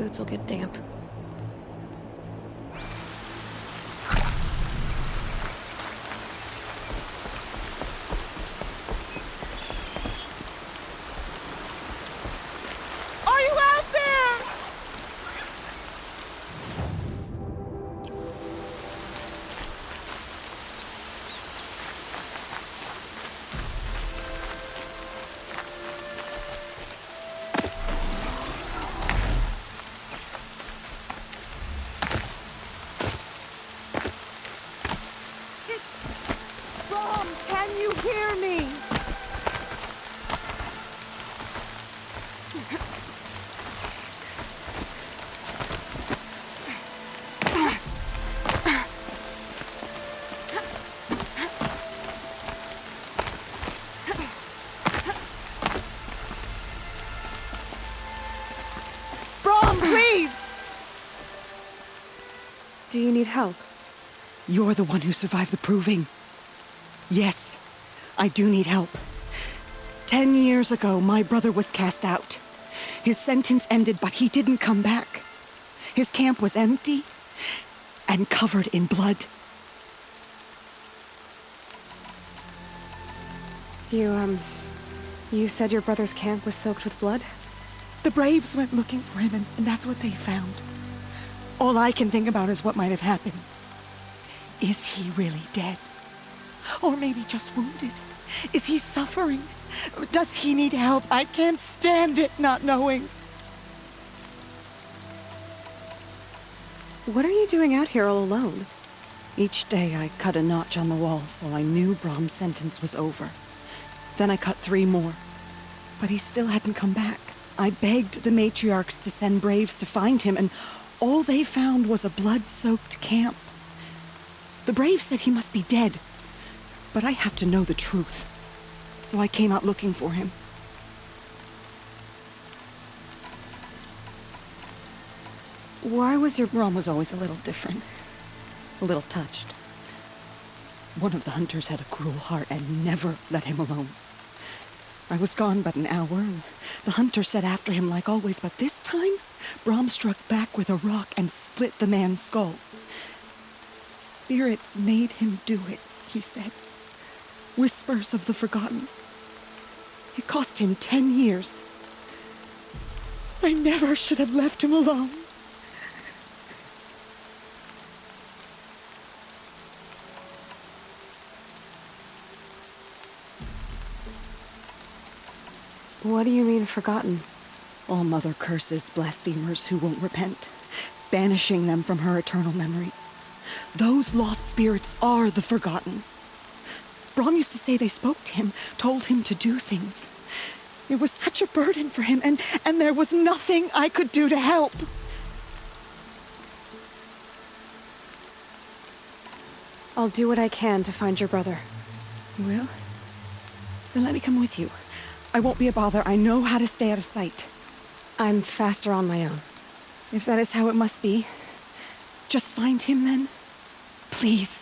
boots will get damp. Are you out there? Brom, can you hear me? Brom, please! Do you need help? You're the one who survived the proving. Yes, I do need help. 10 years ago, my brother was cast out. His sentence ended, but he didn't come back. His camp was empty and covered in blood. You said your brother's camp was soaked with blood? The Braves went looking for him, and that's what they found. All I can think about is what might have happened. Is he really dead? Or maybe just wounded? Is he suffering? Does he need help? I can't stand it not knowing. What are you doing out here all alone? Each day I cut a notch on the wall so I knew Brom's sentence was over. Then I cut 3 more. But he still hadn't come back. I begged the matriarchs to send Braves to find him, and all they found was a blood-soaked camp. The Braves said he must be dead, but I have to know the truth. So I came out looking for him. Why was your... Brom was always a little different. A little touched. One of the hunters had a cruel heart and never let him alone. I was gone but an hour, and the hunter set after him like always, but this time, Brom struck back with a rock and split the man's skull. Spirits made him do it, he said. Whispers of the forgotten. It cost him 10 years. I never should have left him alone. What do you mean, forgotten? All Mother curses blasphemers who won't repent, banishing them from her eternal memory. Those lost spirits are the forgotten. Brom used to say they spoke to him, told him to do things. It was such a burden for him, and there was nothing I could do to help. I'll do what I can to find your brother. You will? Then let me come with you. I won't be a bother. I know how to stay out of sight. I'm faster on my own. If that is how it must be, just find him then. Please.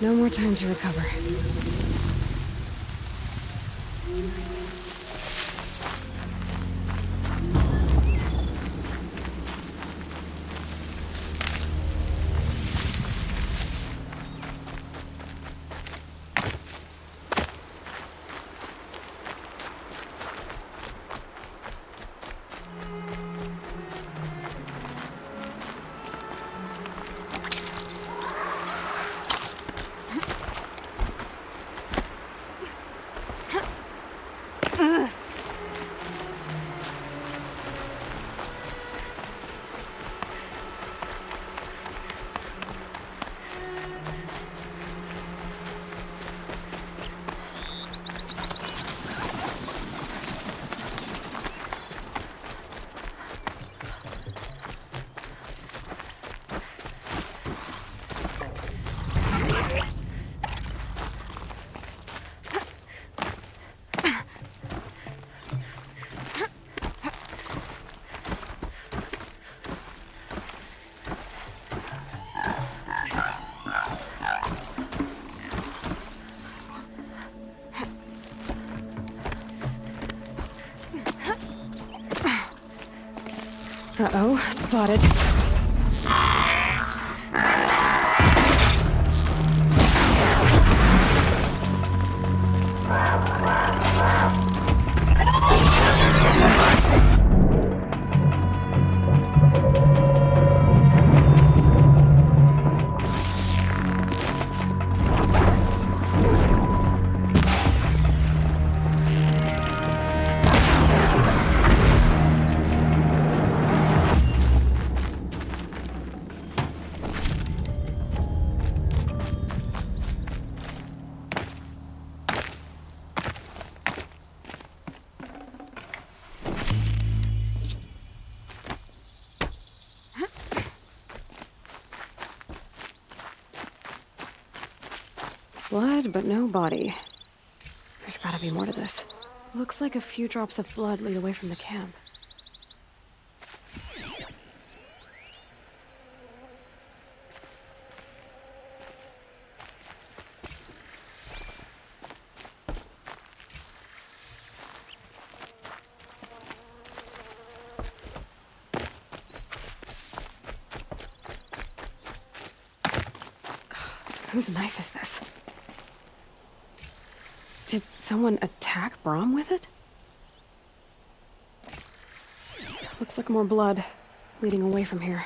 No more time to recover. Uh-oh, spotted. Blood, but no body. There's gotta be more to this. Looks like a few drops of blood lead away from the camp. Whose knife is this? Did someone attack Brom with it? Looks like more blood leading away from here.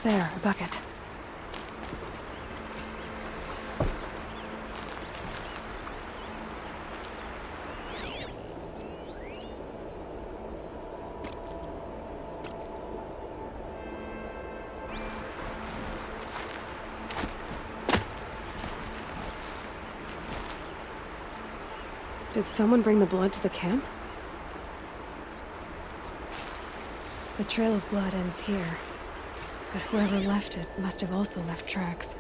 There, a bucket. Did someone bring the blood to the camp? The trail of blood ends here, but whoever left it must have also left tracks.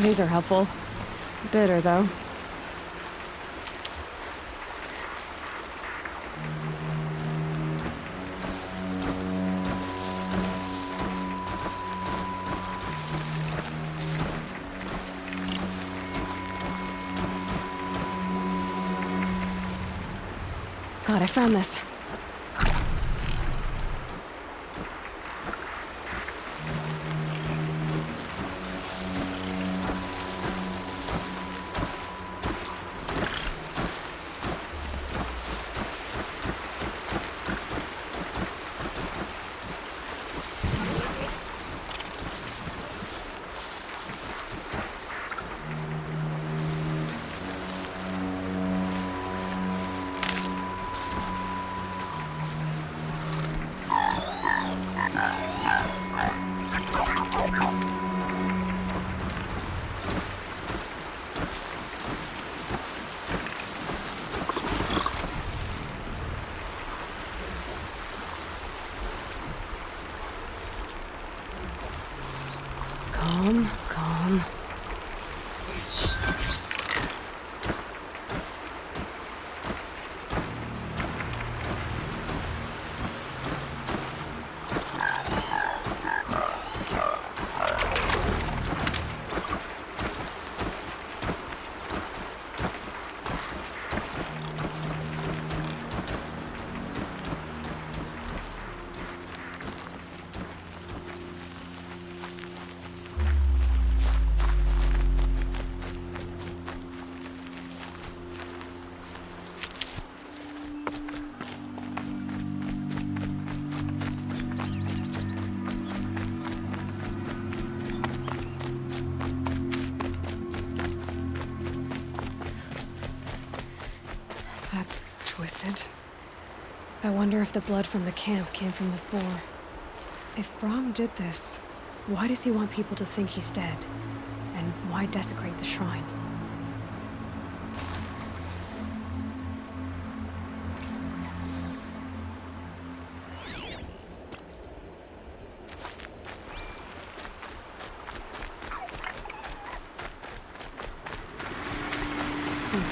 These are helpful. Bitter, though. God, I found this. Calm, calm. That's twisted. I wonder if the blood from the camp came from this boar. If Brahm did this, why does he want people to think he's dead? And why desecrate the shrine?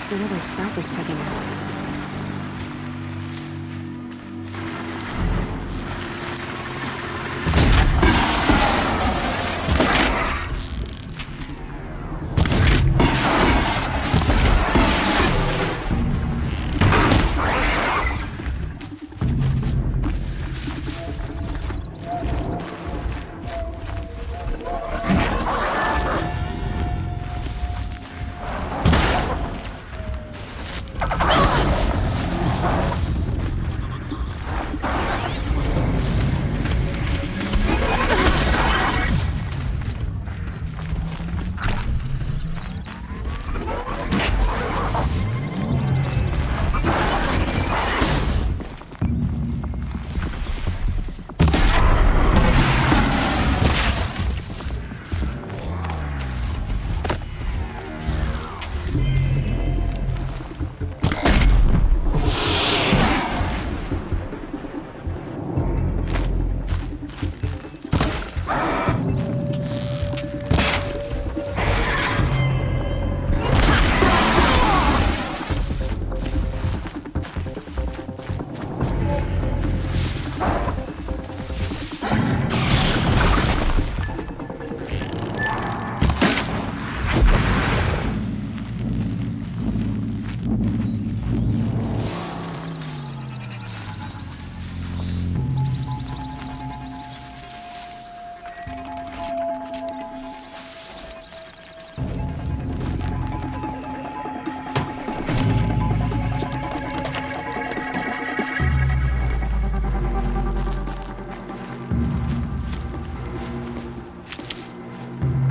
What are those scrappers picking up?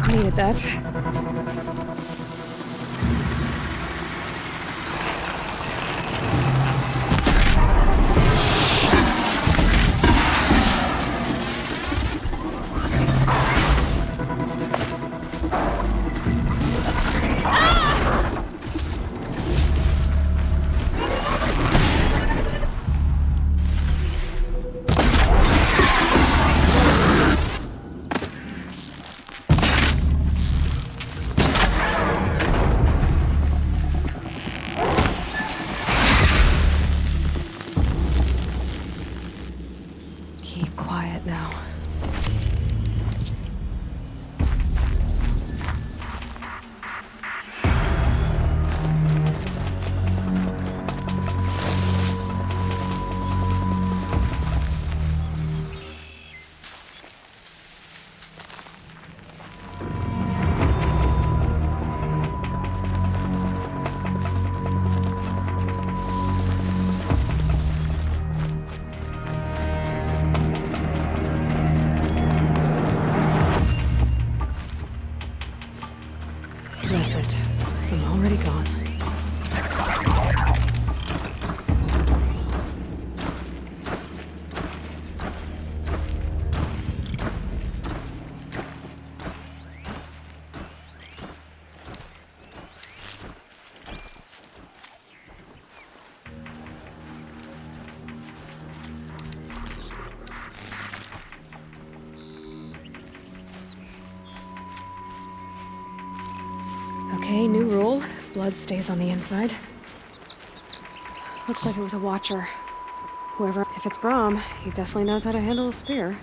Needed that. Keep quiet now. That's it. I'm already gone. Okay, new rule. Blood stays on the inside. Looks like it was a watcher. Whoever, if it's Brahm, he definitely knows how to handle a spear.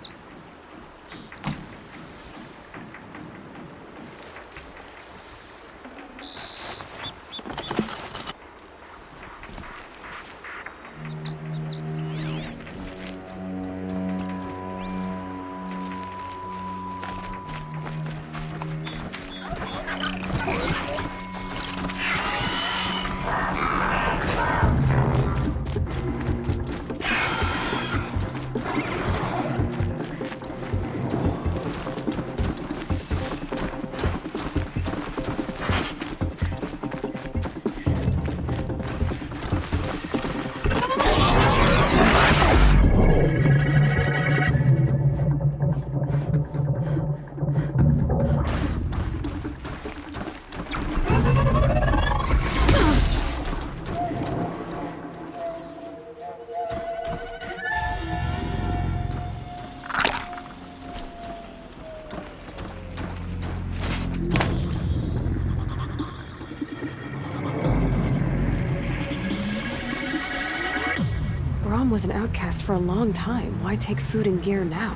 Brahm was an outcast for a long time. Why take food and gear now?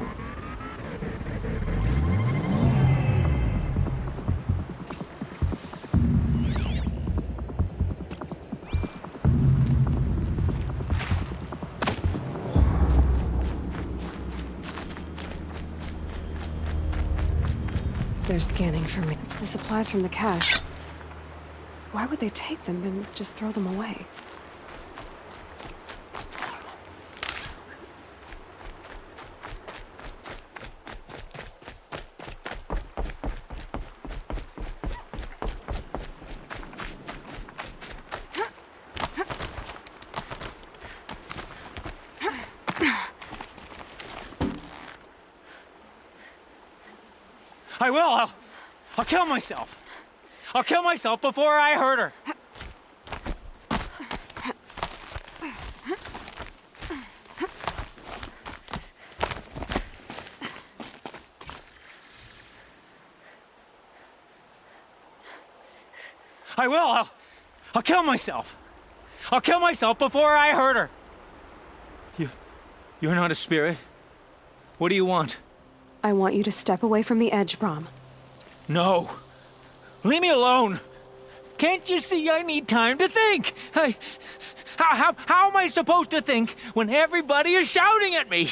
They're scanning for me. It's the supplies from the cache. Why would they take them and just throw them away? I will. I'll kill myself. I'll kill myself before I hurt her. I will. I'll kill myself. I'll kill myself before I hurt her. You're not a spirit. What do you want? I want you to step away from the edge, Brahm. No. Leave me alone. Can't you see I need time to think? How am I supposed to think when everybody is shouting at me?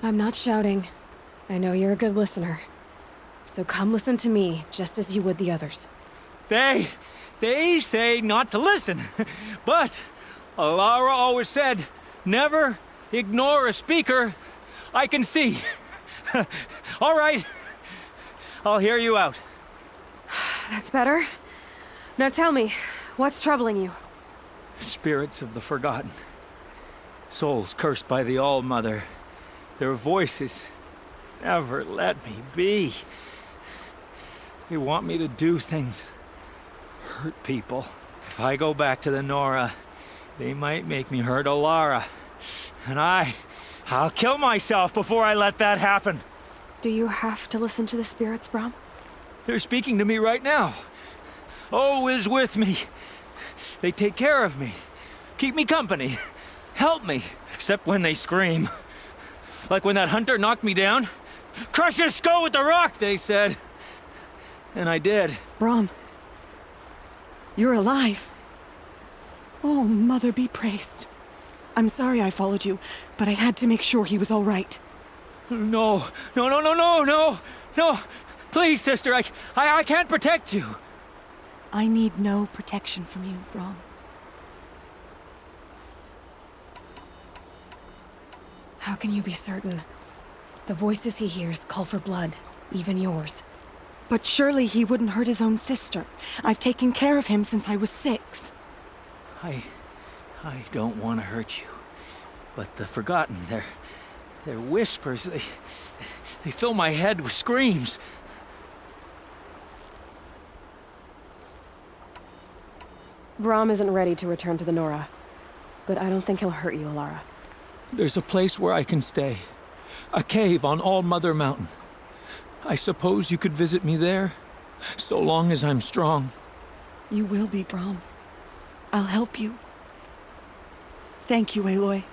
I'm not shouting. I know you're a good listener. So come listen to me, just as you would the others. They say not to listen, but Alara always said, never ignore a speaker I can see. All right, I'll hear you out. That's better. Now tell me, what's troubling you? Spirits of the forgotten. Souls cursed by the All-Mother. Their voices never let me be. They want me to do things, hurt people. If I go back to the Nora, they might make me hurt Alara. And I'll kill myself before I let that happen. Do you have to listen to the spirits, Brahm? They're speaking to me right now. O is with me. They take care of me, keep me company, help me, except when they scream. Like when that hunter knocked me down. Crush his skull with the rock, they said. And I did. Brahm, you're alive. Oh, Mother be praised. I'm sorry I followed you, but I had to make sure he was all right. No. Please, sister, I can't protect you. I need no protection from you, Brahm. How can you be certain? The voices he hears call for blood, even yours. But surely he wouldn't hurt his own sister. I've taken care of him since I was 6. I don't want to hurt you. But the Forgotten, their whispers, they fill my head with screams. Brahm isn't ready to return to the Nora. But I don't think he'll hurt you, Alara. There's a place where I can stay. A cave on All Mother Mountain. I suppose you could visit me there, so long as I'm strong. You will be, Brom. I'll help you. Thank you, Aloy.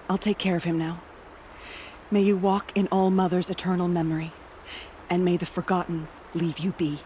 I'll take care of him now. May you walk in All Mother's eternal memory, and may the Forgotten leave you be.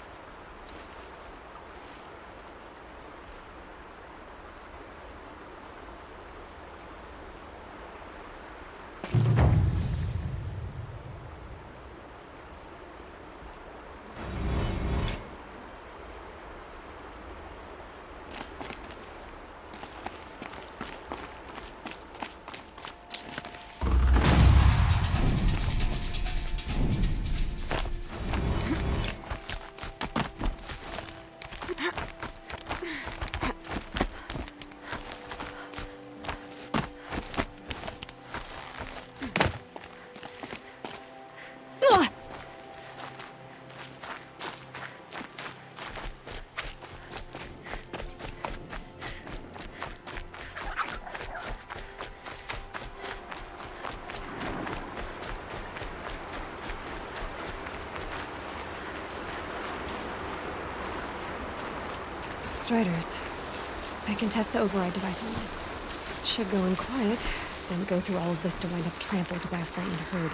Striders. I can test the override device on them. Should go in quiet, then go through all of this to wind up trampled by a frightened herd.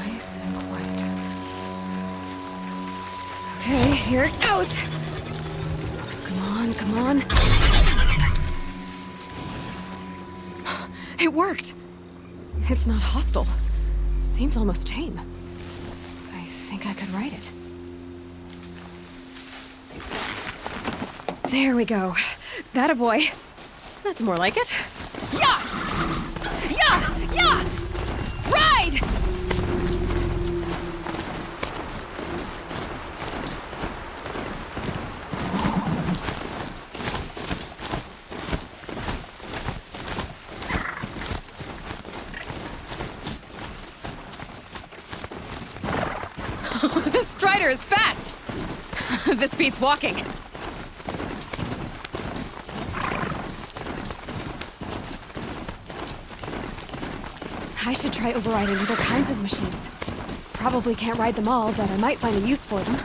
Nice and quiet. Okay, here it goes! Come on, come on. It worked! It's not hostile. Seems almost tame. I think I could ride it. There we go. That a boy. That's more like it. Yeah! Yeah! Yeah! Ride! The Strider is fast! This beats walking. I should try overriding other kinds of machines. Probably can't ride them all, but I might find a use for them.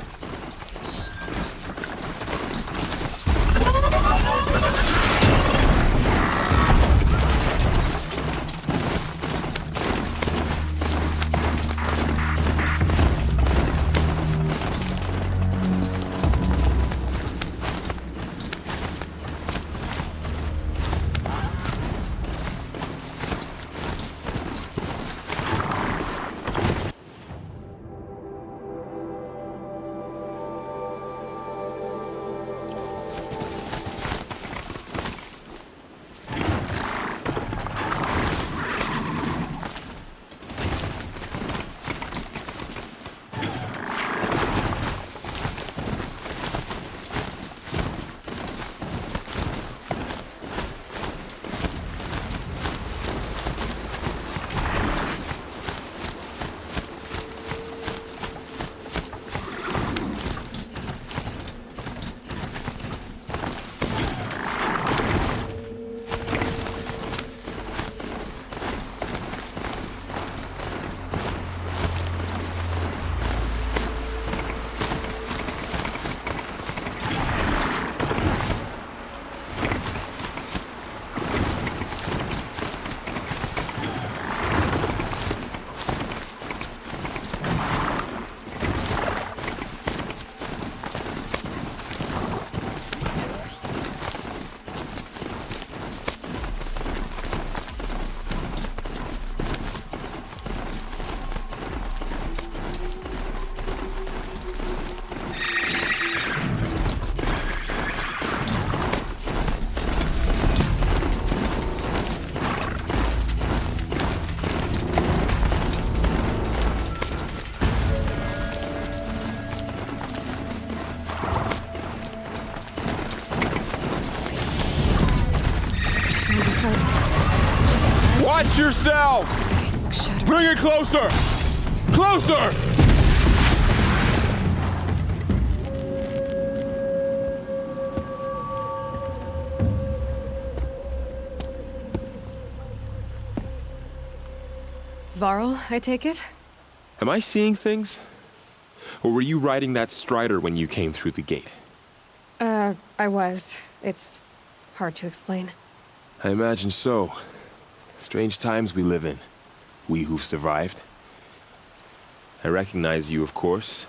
Watch yourselves! Bring it closer! Closer! Varl, I take it? Am I seeing things? Or were you riding that strider when you came through the gate? I was. It's hard to explain. I imagine so. Strange times we live in. We who've survived. I recognize you, of course.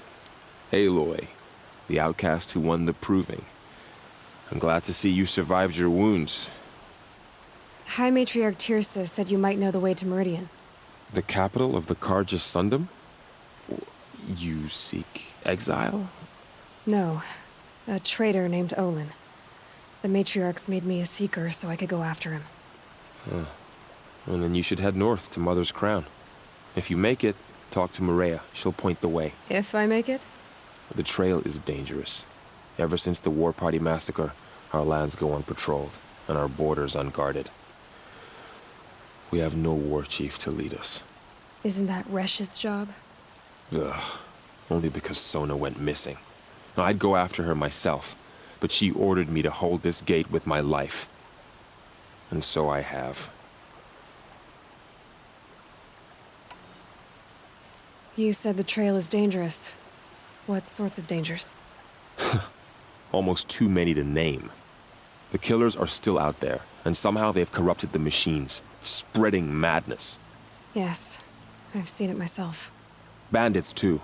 Aloy, the outcast who won the Proving. I'm glad to see you survived your wounds. High Matriarch Tirsa said you might know the way to Meridian. The capital of the Carja Sundom? You seek exile? No. A traitor named Olin. The Matriarchs made me a seeker so I could go after him. And then you should head north to Mother's Crown. If you make it, talk to Maria. She'll point the way. If I make it? The trail is dangerous. Ever since the War Party massacre, our lands go unpatrolled, and our borders unguarded. We have no war chief to lead us. Isn't that Resh's job? Ugh. Only because Sona went missing. I'd go after her myself, but she ordered me to hold this gate with my life. And so I have. You said the trail is dangerous. What sorts of dangers? Almost too many to name. The killers are still out there, and somehow they've corrupted the machines, spreading madness. Yes, I've seen it myself. Bandits, too.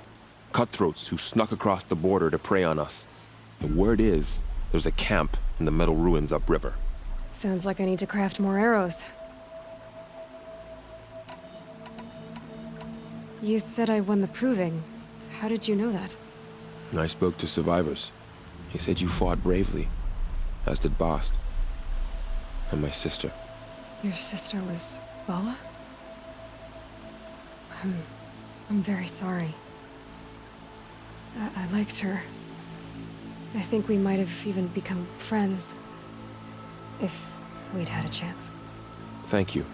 Cutthroats who snuck across the border to prey on us. The word is, there's a camp in the metal ruins upriver. Sounds like I need to craft more arrows. You said I won the Proving. How did you know that? I spoke to survivors. He said you fought bravely, as did Bast. And my sister. Your sister was Vala? I'm very sorry. I liked her. I think we might have even become friends. If we'd had a chance. Thank you.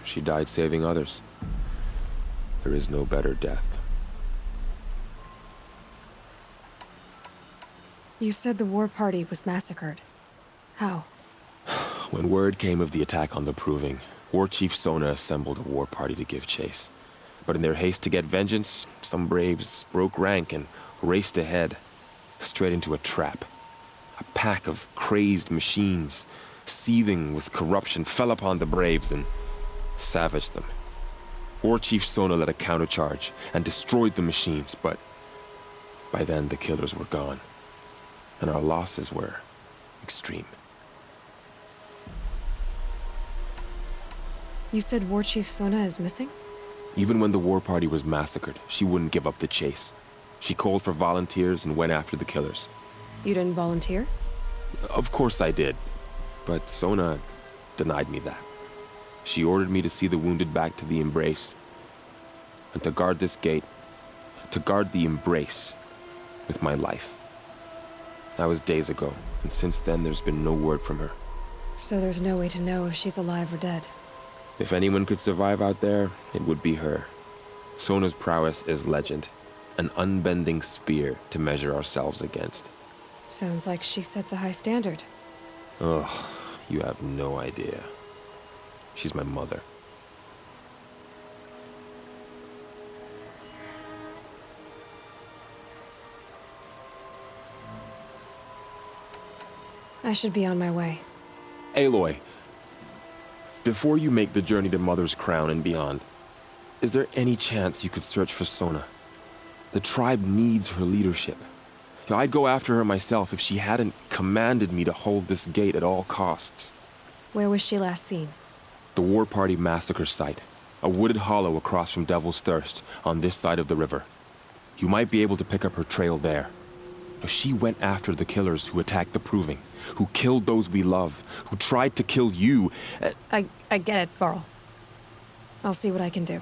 She died saving others. There is no better death. You said the war party was massacred. How? When word came of the attack on the Proving, War Chief Sona assembled a war party to give chase. But in their haste to get vengeance, some braves broke rank and raced ahead, straight into a trap. A pack of crazed machines, seething with corruption, fell upon the braves and savaged them. War Chief Sona led a countercharge and destroyed the machines, but by then the killers were gone, and our losses were extreme. You said War Chief Sona is missing? Even when the war party was massacred, she wouldn't give up the chase. She called for volunteers and went after the killers. You didn't volunteer? Of course I did, but Sona denied me that. She ordered me to see the wounded back to the Embrace, and to guard this gate, to guard the Embrace with my life. That was days ago, and since then there's been no word from her. So there's no way to know if she's alive or dead. If anyone could survive out there, it would be her. Sona's prowess is legend, an unbending spear to measure ourselves against. Sounds like she sets a high standard. Ugh, you have no idea. She's my mother. I should be on my way. Aloy, before you make the journey to Mother's Crown and beyond, is there any chance you could search for Sona? The tribe needs her leadership. I'd go after her myself if she hadn't commanded me to hold this gate at all costs. Where was she last seen? The War Party massacre site, a wooded hollow across from Devil's Thirst on this side of the river. You might be able to pick up her trail there. She went after the killers who attacked the Proving, who killed those we love, who tried to kill you. I get it, Varl. I'll see what I can do.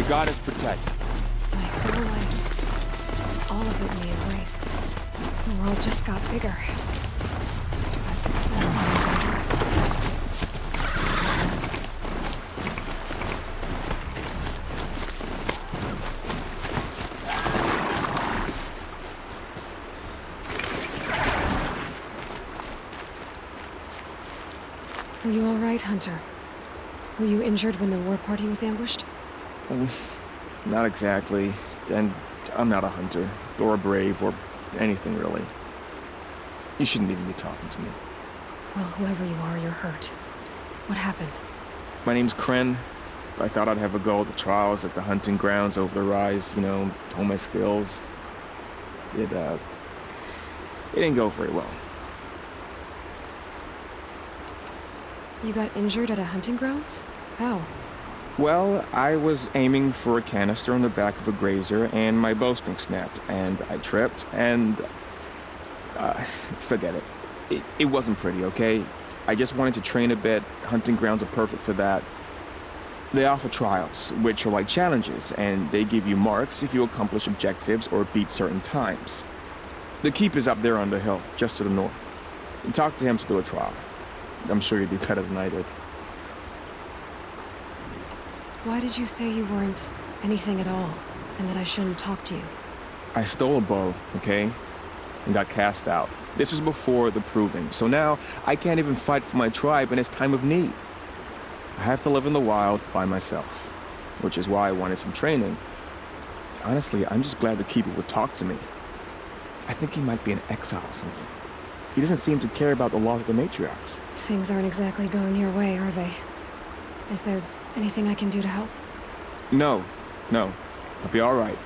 got us protected. My whole life, all of it in the embrace. The world just got bigger. But also more dangerous. Are you all right, Hunter? Were you injured when the war party was ambushed? Not exactly. And I'm not a hunter, or a brave, or anything really. You shouldn't even be talking to me. Well, whoever you are, you're hurt. What happened? My name's Kren. I thought I'd have a go at the trials at the hunting grounds over the rise, you know, hone my skills. It didn't go very well. You got injured at a hunting grounds? How? Well, I was aiming for a canister on the back of a grazer, and my bowstring snapped, and I tripped, and... forget it. It wasn't pretty, okay? I just wanted to train a bit. Hunting grounds are perfect for that. They offer trials, which are like challenges, and they give you marks if you accomplish objectives or beat certain times. The keep is up there on the hill, just to the north. And talk to him to do a trial. I'm sure you'd do better than I did. Why did you say you weren't anything at all, and that I shouldn't talk to you? I stole a bow, okay? And got cast out. This was before the proving, so now I can't even fight for my tribe in its time of need. I have to live in the wild by myself, which is why I wanted some training. Honestly, I'm just glad the keeper would talk to me. I think he might be in exile or something. He doesn't seem to care about the laws of the matriarchs. Things aren't exactly going your way, are they? Is there anything I can do to help? No. I'll be all right.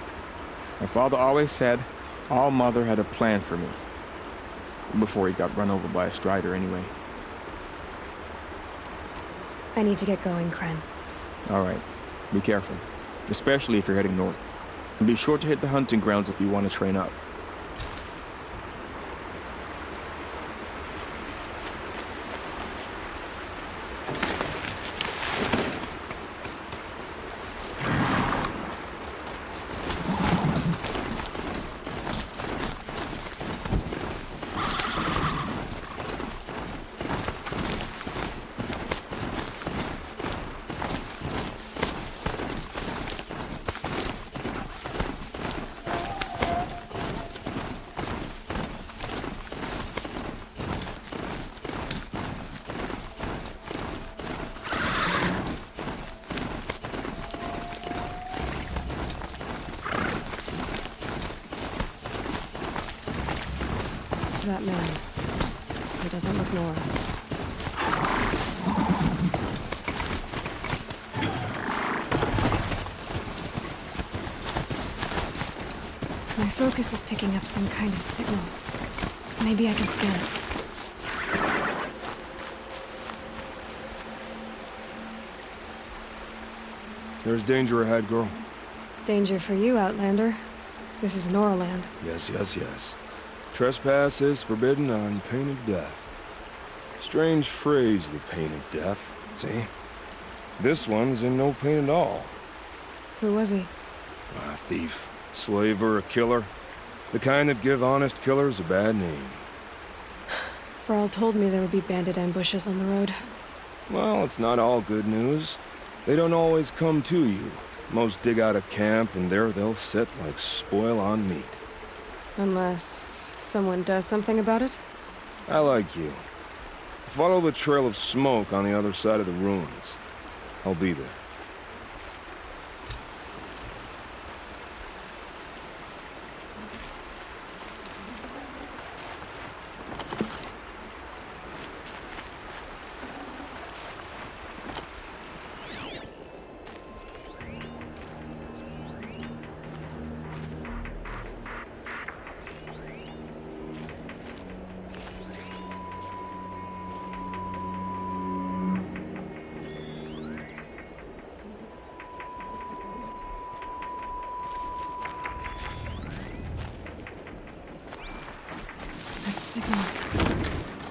My father always said All Mother had a plan for me. Before he got run over by a strider, anyway. I need to get going, Kren. All right. Be careful. Especially if you're heading north. And be sure to hit the hunting grounds if you want to train up. That man. He doesn't look normal. My focus is picking up some kind of signal. Maybe I can scan it. There's danger ahead, girl. Danger for you, Outlander. This is Norland. Yes. Trespass is forbidden on pain of death. Strange phrase, the pain of death. See? This one's in no pain at all. Who was he? A thief, slaver, a killer. The kind that give honest killers a bad name. Thrall told me there would be bandit ambushes on the road. Well, it's not all good news. They don't always come to you. Most dig out a camp, and there they'll sit like spoil on meat. Unless someone does something about it? I like you. Follow the trail of smoke on the other side of the ruins. I'll be there.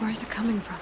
Where's it coming from?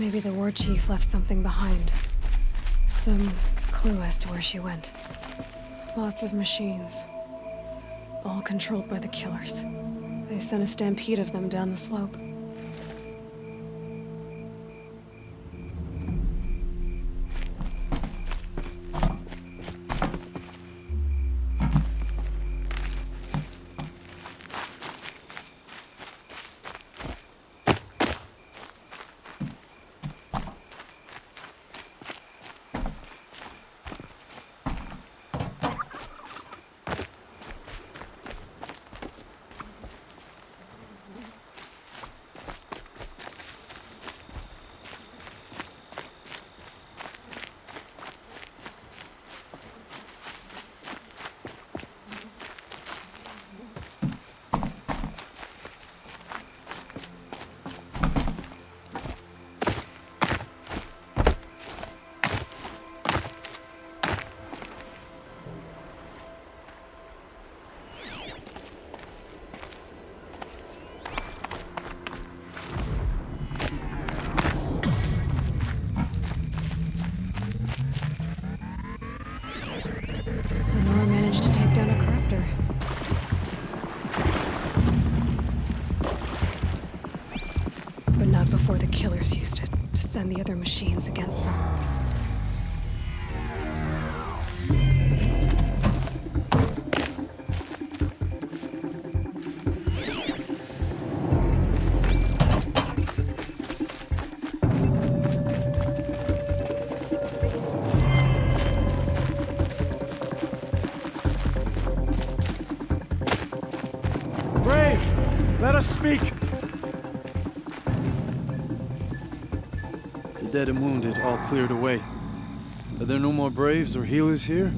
Maybe the war chief left something behind. Some clue as to where she went. Lots of machines. All controlled by the killers. They sent a stampede of them down the slope. Lenore managed to take down a crafter. But not before the killers used it to send the other machines against them. Brave! Let us speak! The dead and wounded all cleared away. Are there no more Braves or healers here?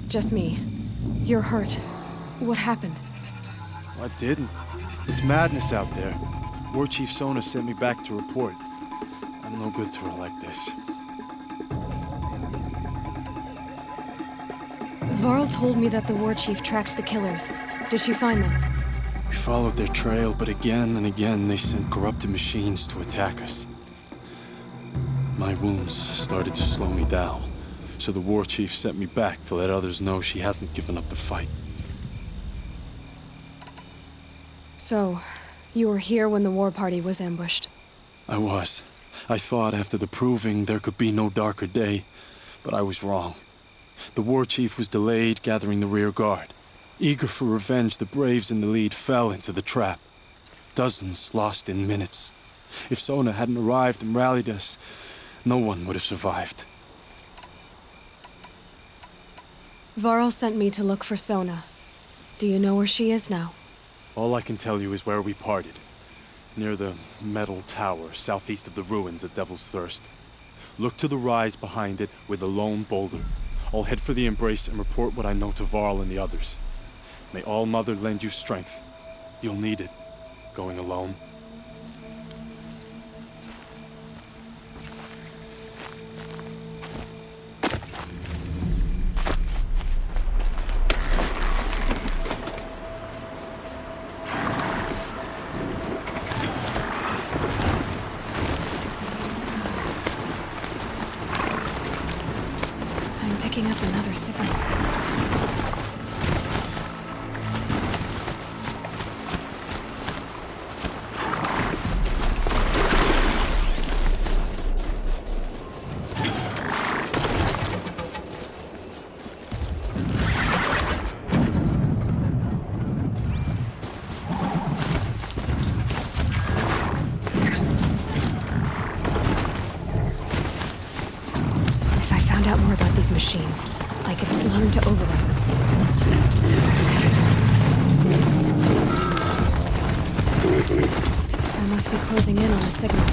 Just me. You're hurt. What happened? I didn't. It's madness out there. War Chief Sona sent me back to report. I'm no good to her like this. Varl told me that the war chief tracked the killers. Did she find them? We followed their trail, but again and again they sent corrupted machines to attack us. My wounds started to slow me down, so the war chief sent me back to let others know she hasn't given up the fight. So, you were here when the war party was ambushed? I was. I thought after the proving there could be no darker day, but I was wrong. The war chief was delayed gathering the rear guard. Eager for revenge, the Braves in the lead fell into the trap. Dozens lost in minutes. If Sona hadn't arrived and rallied us, no one would have survived. Varl sent me to look for Sona. Do you know where she is now? All I can tell you is where we parted. Near the metal tower, southeast of the ruins at Devil's Thirst. Look to the rise behind it with a lone boulder. I'll head for the Embrace and report what I know to Varl and the others. May All Mother lend you strength. You'll need it, going alone. I'm picking up another signal. If I found out more about these machines, I could learn to override them. I must be closing in on a signal.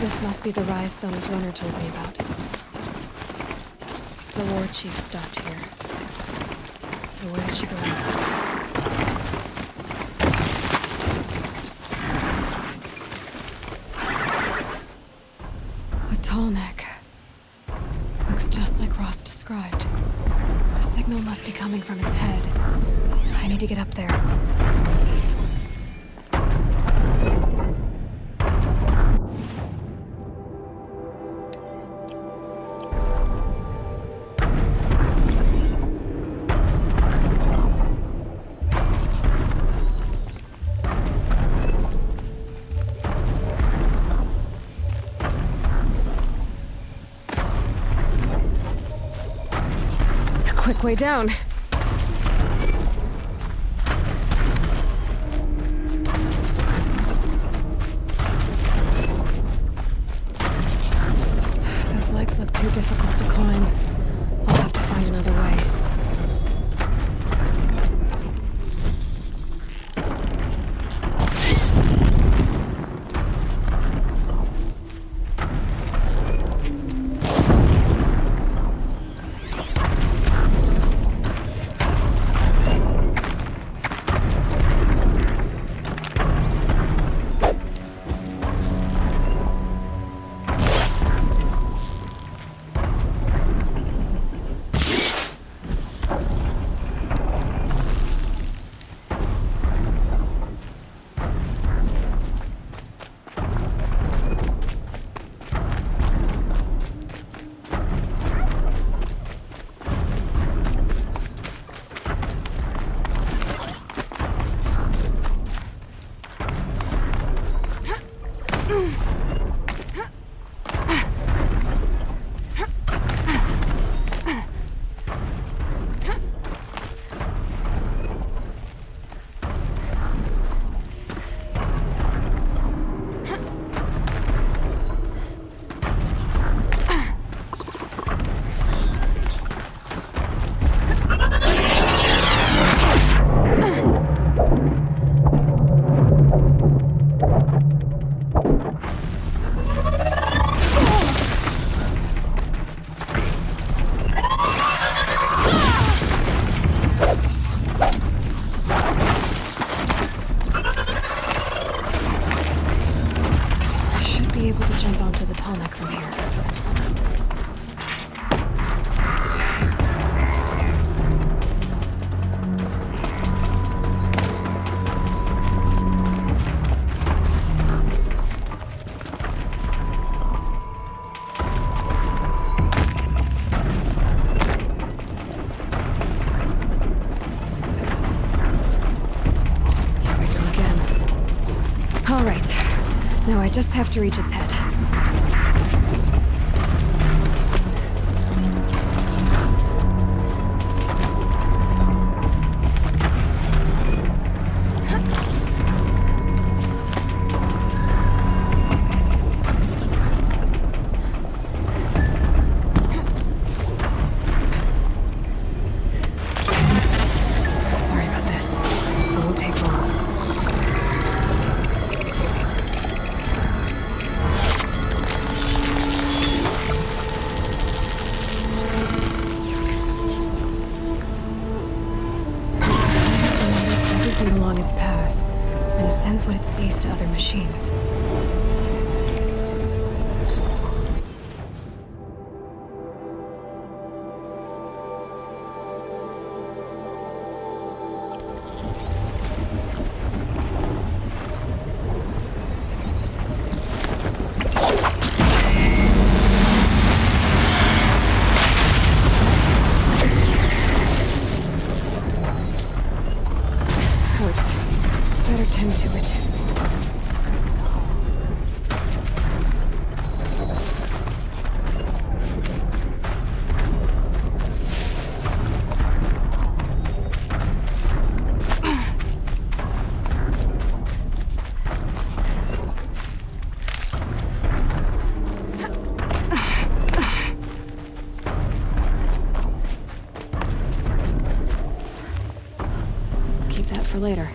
This must be the rise Sona's runner told me about. The war chief stopped here. So where did she go next? A tall neck. Looks just like Ross described. The signal must be coming from its head. I need to get up there. Quick way down. Those legs look too difficult to climb. I'll have to find another way. Now I just have to reach its head. Sorry about this. It won't take long. Along its path, and sends what it sees to other machines. Better tend to it. Keep that for later.